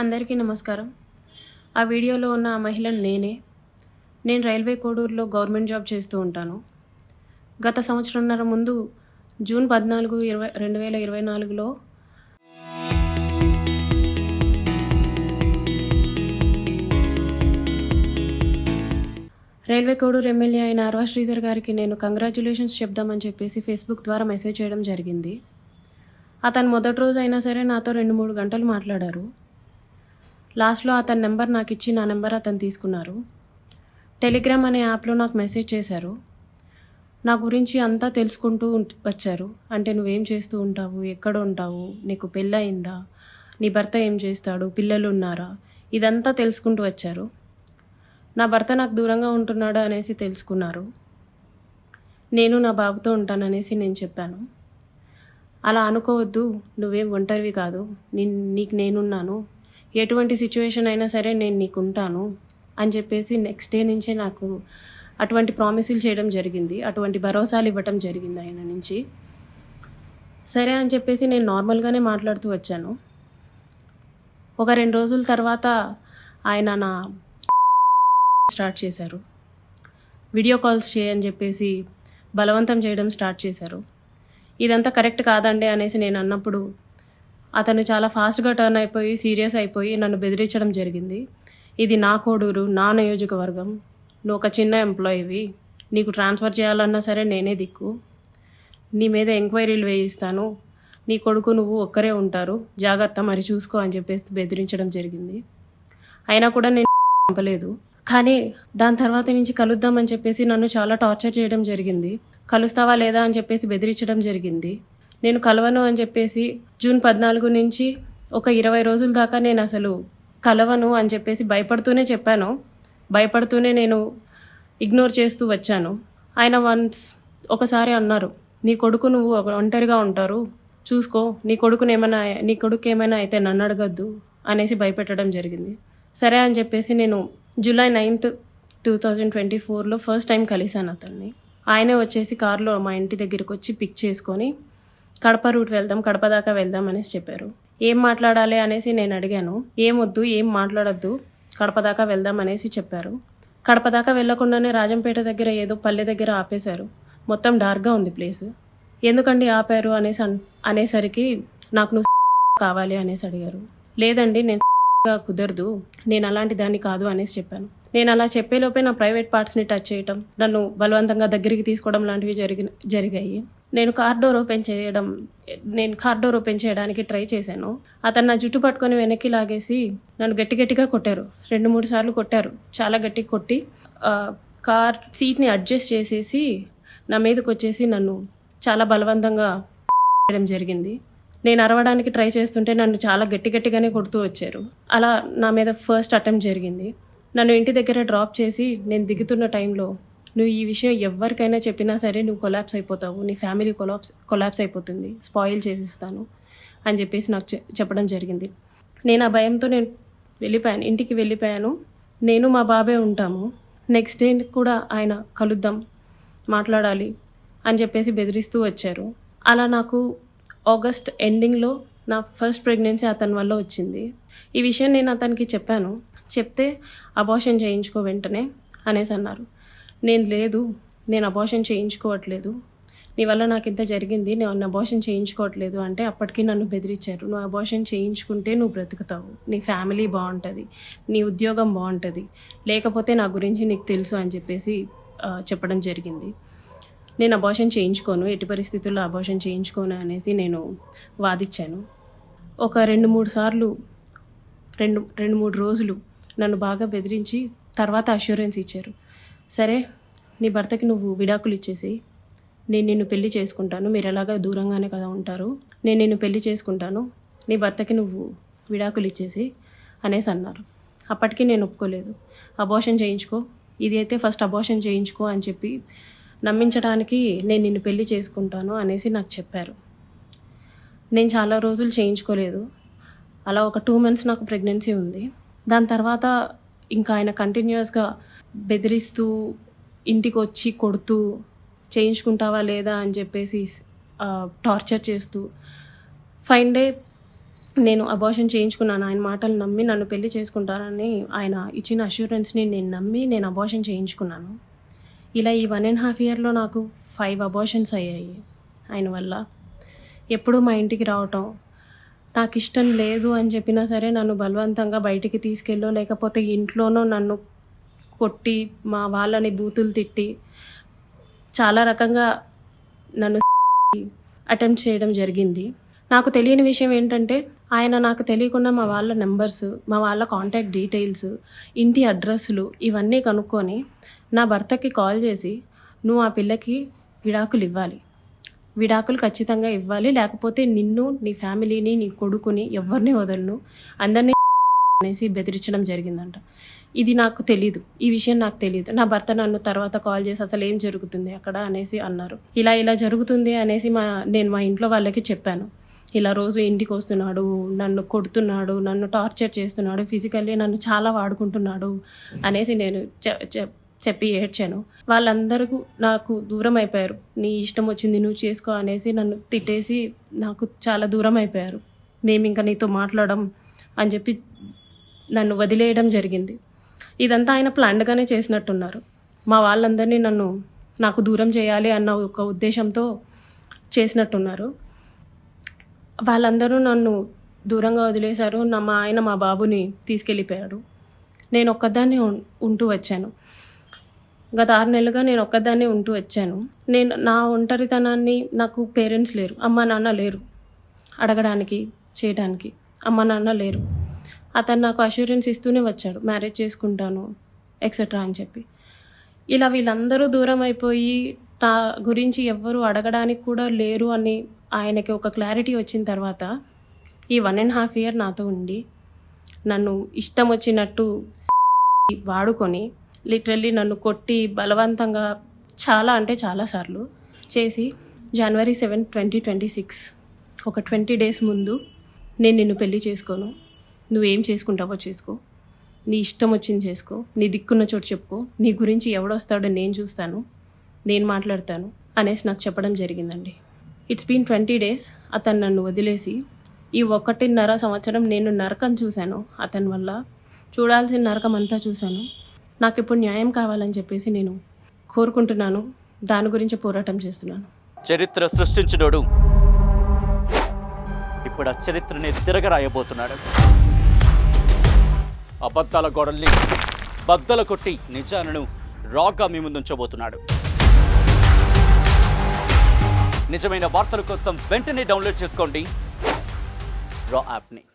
అందరికీ నమస్కారం. ఆ వీడియోలో ఉన్న ఆ మహిళను నేనే. నేను రైల్వే కోడూరులో గవర్నమెంట్ జాబ్ చేస్తూ ఉంటాను. గత సంవత్సరంన్నర ముందు జూన్ 14, 2024లో రైల్వే కోడూరు ఎమ్మెల్యే అయిన అరవ శ్రీధర్ గారికి నేను కంగ్రాచ్యులేషన్స్ చెప్దామని చెప్పేసి ఫేస్బుక్ ద్వారా మెసేజ్ చేయడం జరిగింది. అతను మొదటి రోజు అయినా సరే నాతో 2-3 గంటలు మాట్లాడారు. లాస్ట్లో అతని నెంబర్ నాకు ఇచ్చి నా నెంబర్ అతను తీసుకున్నారు. టెలిగ్రామ్ అనే యాప్లో నాకు మెసేజ్ చేశారు. నా గురించి అంతా తెలుసుకుంటూ వచ్చారు. అంటే నువ్వేం చేస్తూ ఉంటావు, ఎక్కడ ఉంటావు, నీకు పెళ్ళయిందా, నీ భర్త ఏం చేస్తాడు, పిల్లలు ఉన్నారా, ఇదంతా తెలుసుకుంటూ వచ్చారు. నా భర్త నాకు దూరంగా ఉంటున్నాడు అనేసి తెలుసుకున్నారు. నేను నా బాబుతో ఉంటాననేసి నేను చెప్పాను. అలా అనుకోవద్దు, నువ్వేం ఒంటరివి కాదు, నీకు నేనున్నాను, ఎటువంటి సిచ్యువేషన్ అయినా సరే నేను నీకు ఉంటాను అని చెప్పేసి నెక్స్ట్ డే నుంచే నాకు అటువంటి ప్రామిసులు చేయడం జరిగింది. అటువంటి భరోసాలు ఇవ్వటం జరిగింది ఆయన నుంచి. సరే అని చెప్పేసి నేను నార్మల్గానే మాట్లాడుతూ వచ్చాను. ఒక 2 రోజుల తర్వాత ఆయన నా స్టార్ట్ చేశారు. వీడియో కాల్స్ చేయని చెప్పేసి బలవంతం చేయడం స్టార్ట్ చేశారు. ఇదంతా కరెక్ట్ కాదండి అనేసి నేను అన్నప్పుడు అతను చాలా ఫాస్ట్గా టర్న్ అయిపోయి సీరియస్ అయిపోయి నన్ను బెదిరించడం జరిగింది. ఇది నా కోడూరు, నా నియోజకవర్గం, నువ్వు ఒక చిన్న ఎంప్లాయీవి, నీకు ట్రాన్స్ఫర్ చేయాలన్నా సరే నేనే దిక్కు, నీ మీద ఎంక్వైరీలు వేయిస్తాను, నీ కొడుకు నువ్వు ఒక్కరే ఉంటారు, జాగ్రత్త మరి చూసుకో అని చెప్పేసి బెదిరించడం జరిగింది. అయినా కూడా నేను పంపలేదు. కానీ దాని తర్వాత నుంచి కలుద్దామని చెప్పేసి నన్ను చాలా టార్చర్ చేయడం జరిగింది. కలుస్తావా లేదా అని చెప్పేసి బెదిరించడం జరిగింది. నేను కలవను అని చెప్పేసి జూన్ 14 నుంచి ఒక 20 రోజుల దాకా నేను అసలు కలవను అని చెప్పేసి భయపడుతూనే చెప్పాను. భయపడుతూనే నేను ఇగ్నోర్ చేస్తూ వచ్చాను. ఆయన ఒకసారి అన్నారు, నీ కొడుకు నువ్వు ఒంటరిగా ఉంటారు, చూసుకో, నీ కొడుకు ఏమైనా అయితే నన్ను అడగద్దు అనేసి భయపెట్టడం జరిగింది. సరే అని చెప్పేసి నేను జూలై 9, 2024లో ఫస్ట్ టైం కలిశాను అతన్ని. ఆయనే వచ్చేసి కారులో మా ఇంటి దగ్గరికి వచ్చి పిక్ చేసుకొని కడప రూట్ వెళ్దాం, కడప దాకా వెళ్దాం అనేసి చెప్పారు. ఏం మాట్లాడాలి అనేసి నేను అడిగాను. ఏమొద్దు, ఏం మాట్లాడొద్దు, కడప దాకా వెళ్దాం అనేసి చెప్పారు. కడప దాకా వెళ్ళకుండానే రాజంపేట దగ్గర ఏదో పల్లె దగ్గర ఆపేశారు. మొత్తం డార్క్గా ఉంది ప్లేస్. ఎందుకండి ఆపారు అనేసరికి నాకు నువ్వు కావాలి అనేసి అడిగారు. లేదండి, నేను కుదరదు, నేను అలాంటి దాన్ని కాదు అనేసి చెప్పాను. నేను అలా చెప్పేలోపే నా ప్రైవేట్ పార్ట్స్ని టచ్ చేయటం, నన్ను బలవంతంగా దగ్గరికి తీసుకోవడం లాంటివి జరిగాయి. నేను కార్ డోర్ ఓపెన్ చేయడానికి ట్రై చేశాను. అతను నా జుట్టు పట్టుకొని వెనక్కి లాగేసి నన్ను గట్టిగా కొట్టారు. 2-3 సార్లు కొట్టారు. చాలా గట్టిగా కొట్టి కార్ సీట్ని అడ్జస్ట్ చేసేసి నా మీదకి వచ్చేసి నన్ను చాలా బలవంతంగా చేయడం జరిగింది. నేను అరవడానికి ట్రై చేస్తుంటే నన్ను చాలా గట్టిగానే కొడుతూ వచ్చారు. అలా నా మీద ఫస్ట్ అటెంప్ట్ జరిగింది. నన్ను ఇంటి దగ్గర డ్రాప్ చేసి నేను దిగుతున్న టైంలో, నువ్వు ఈ విషయం ఎవరికైనా చెప్పినా సరే నువ్వు కొలాప్స్ అయిపోతావు, నీ ఫ్యామిలీ కొలాప్స్ అయిపోతుంది, స్పాయిల్ చేసిస్తాను అని చెప్పేసి నాకు చెప్పడం జరిగింది. నేను ఆ భయంతో నేను వెళ్ళిపోయాను, ఇంటికి వెళ్ళిపోయాను. నేను మా బాబే ఉంటాము. నెక్స్ట్ డే కూడా ఆయన కలుద్దాం, మాట్లాడాలి అని చెప్పేసి బెదిరిస్తూ వచ్చారు. అలా నాకు ఆగస్ట్ ఎండింగ్లో నా ఫస్ట్ ప్రెగ్నెన్సీ అతని వల్ల వచ్చింది. ఈ విషయం నేను అతనికి చెప్పాను. చెప్తే అబార్షన్ చేయించుకో వెంటనే అనేసి అన్నారు. నేను అబార్షన్ చేయించుకోవట్లేదు, నీ వల్ల నాకు ఇంత జరిగింది, నేను అబార్షన్ చేయించుకోవట్లేదు అంటే అప్పటికి నన్ను బెదిరించారు. నువ్వు అబార్షన్ చేయించుకుంటే నువ్వు బ్రతుకుతావు, నీ ఫ్యామిలీ బాగుంటుంది, నీ ఉద్యోగం బాగుంటుంది, లేకపోతే నా గురించి నీకు తెలుసు అని చెప్పేసి చెప్పడం జరిగింది. నేను అబార్షన్ చేయించుకోను, ఎట్టి పరిస్థితుల్లో అబార్షన్ చేయించుకోను అనేసి నేను వాదించాను. ఒక 2-3 రోజులు నన్ను బాగా బెదిరించి తర్వాత అష్యూరెన్స్ ఇచ్చారు. సరే, నీ భర్తకి నువ్వు విడాకులు ఇచ్చేసి నేను నిన్ను పెళ్లి చేసుకుంటాను, మీరు ఎలాగా దూరంగానే కదా ఉంటారు, నేను నిన్ను పెళ్లి చేసుకుంటాను, నీ భర్తకి నువ్వు విడాకులు ఇచ్చేసి అనేసి అన్నారు. అప్పటికి నేను ఒప్పుకోలేదు. అబార్షన్ చేయించుకో, ఇది అయితే ఫస్ట్ అబార్షన్ చేయించుకో అని చెప్పి నమ్మించడానికి నేను నిన్ను పెళ్లి చేసుకుంటాను అనేసి నాకు చెప్పారు. నేను చాలా రోజులు చేయించుకోలేదు. అలా ఒక 2 months నాకు ప్రెగ్నెన్సీ ఉంది. దాని తర్వాత ఇంకా ఆయన కంటిన్యూస్గా బెదిరిస్తూ, ఇంటికి వచ్చి కొడుతూ, చేయించుకుంటావా లేదా అని చెప్పేసి టార్చర్ చేస్తూ, ఫైన్ డే నేను అబార్షన్ చేయించుకున్నాను. ఆయన మాటలు నమ్మి నన్ను పెళ్లి చేసుకుంటానని ఆయన ఇచ్చిన అష్యూరెన్స్‌ని నేను నమ్మి నేను అబార్షన్ చేయించుకున్నాను. ఇలా ఈ 1.5 ఇయర్‌లో నాకు 5 అబార్షన్స్ అయ్యాయి ఆయన వల్ల. ఎప్పుడూ మా ఇంటికి రావటం, నాకిష్టం లేదు అని చెప్పినా సరే నన్ను బలవంతంగా బయటికి తీసుకెళ్ళో, లేకపోతే ఇంట్లోనో నన్ను కొట్టి, మా వాళ్ళని బూతులు తిట్టి, చాలా రకంగా నన్ను అటెంప్ట్ చేయడం జరిగింది. నాకు తెలియని విషయం ఏంటంటే, ఆయన నాకు తెలియకుండా మా వాళ్ళ నెంబర్స్, మా వాళ్ళ కాంటాక్ట్ డీటెయిల్స్, ఇంటి అడ్రస్లు ఇవన్నీ కనుక్కొని నా భర్తకి కాల్ చేసి, "నువ్వు ఆ పిల్లకి విడాకులు ఇవ్వాలి. విడాకులు ఖచ్చితంగా ఇవ్వాలి. లేకపోతే నిన్ను, నీ ఫ్యామిలీని, నీ కొడుకుని ఎవరిని వదలను. అందరినీ" అనేసి బెదిరించడం జరిగిందంట. ఇది నాకు తెలీదు. ఈ విషయం నాకు తెలీదు. నా భర్త నన్ను తర్వాత కాల్ చేసి అసలు ఏం జరుగుతుంది అక్కడ అనేసి అన్నారు. ఇలా జరుగుతుంది అనేసి నేను మా ఇంట్లో వాళ్ళకి చెప్పాను. ఇలా రోజు ఇంటికి వస్తున్నాడు, నన్ను కొడుతున్నాడు, నన్ను టార్చర్ చేస్తున్నాడు, ఫిజికల్లీ నన్ను చాలా వాడుకుంటున్నాడు అనేసి నేను చెప్పి ఏడ్చాను. వాళ్ళందరూ నాకు దూరం అయిపోయారు. నీ ఇష్టం వచ్చింది నువ్వు చేసుకో అనేసి నన్ను తిట్టేసి నాకు చాలా దూరం అయిపోయారు. మేము ఇంకా నీతో మాట్లాడడం అని చెప్పి నన్ను వదిలేయడం జరిగింది. ఇదంతా ఆయన ప్లాన్డ్గానే చేసినట్టున్నారు. మా వాళ్ళందరినీ నాకు దూరం చేయాలి అన్న ఒక ఉద్దేశంతో చేసినట్టున్నారు. వాళ్ళందరూ నన్ను దూరంగా వదిలేశారు. మా ఆయన మా బాబుని తీసుకెళ్ళిపోయాడు. నేను ఒక్కదాన్నే ఉంటూ వచ్చాను. గత 6 నెలలుగా నేను ఒక్కదాన్నే ఉంటూ వచ్చాను. నేను నా ఒంటరితనాన్ని, నాకు పేరెంట్స్ లేరు, అమ్మ నాన్న లేరు అడగడానికి, చేయడానికి. అమ్మ నాన్న లేరు. అతను నాకు అష్యూరెన్స్ ఇస్తూనే వచ్చాడు, మ్యారేజ్ చేసుకుంటాను ఎక్సెట్రా అని చెప్పి. ఇలా వీళ్ళందరూ దూరం అయిపోయి నా గురించి ఎవ్వరూ అడగడానికి కూడా లేరు అని ఆయనకి ఒక క్లారిటీ వచ్చిన తర్వాత ఈ 1.5 ఇయర్ నాతో ఉండి నన్ను ఇష్టం వచ్చినట్టు వాడుకొని లిటరల్లీ నన్ను కొట్టి బలవంతంగా చాలా అంటే చాలా సార్లు చేసి January 7, 2026 ఒక 20 days ముందు, "నేను నిన్ను పెళ్లి చేసుకోను, నువ్వేం చేసుకుంటావో చేసుకో, నీ ఇష్టం వచ్చింది చేసుకో, నీ దిక్కున్న చోటు చెప్పుకో, నీ గురించి ఎవడొస్తాడో నేను చూస్తాను, నేను మాట్లాడతాను" అనేసి నాకు చెప్పడం జరిగిందండి. It's been 20 days. అతను నన్ను వదిలేసి ఈ 1.5 సంవత్సరం నేను నరకం చూశాను. అతని వల్ల చూడాల్సిన నరకం అంతా చూశాను. నాకు ఇప్పుడు న్యాయం కావాలని చెప్పేసి నేను కోరుకుంటున్నాను. దాని గురించి పోరాటం చేస్తున్నాను. చరిత్ర సృష్టించినోడు ఇప్పుడు ఆ చరిత్రని తిరగరాయబోతున్నాడు. అబద్ధాల గోడల్ని బద్దలు కొట్టి నిజాలను రాగా మీ ముందుంచబోతున్నాడు. నిజమైన వార్తల కోసం వెంటనే డౌన్లోడ్ చేసుకోండి రా యాప్ని.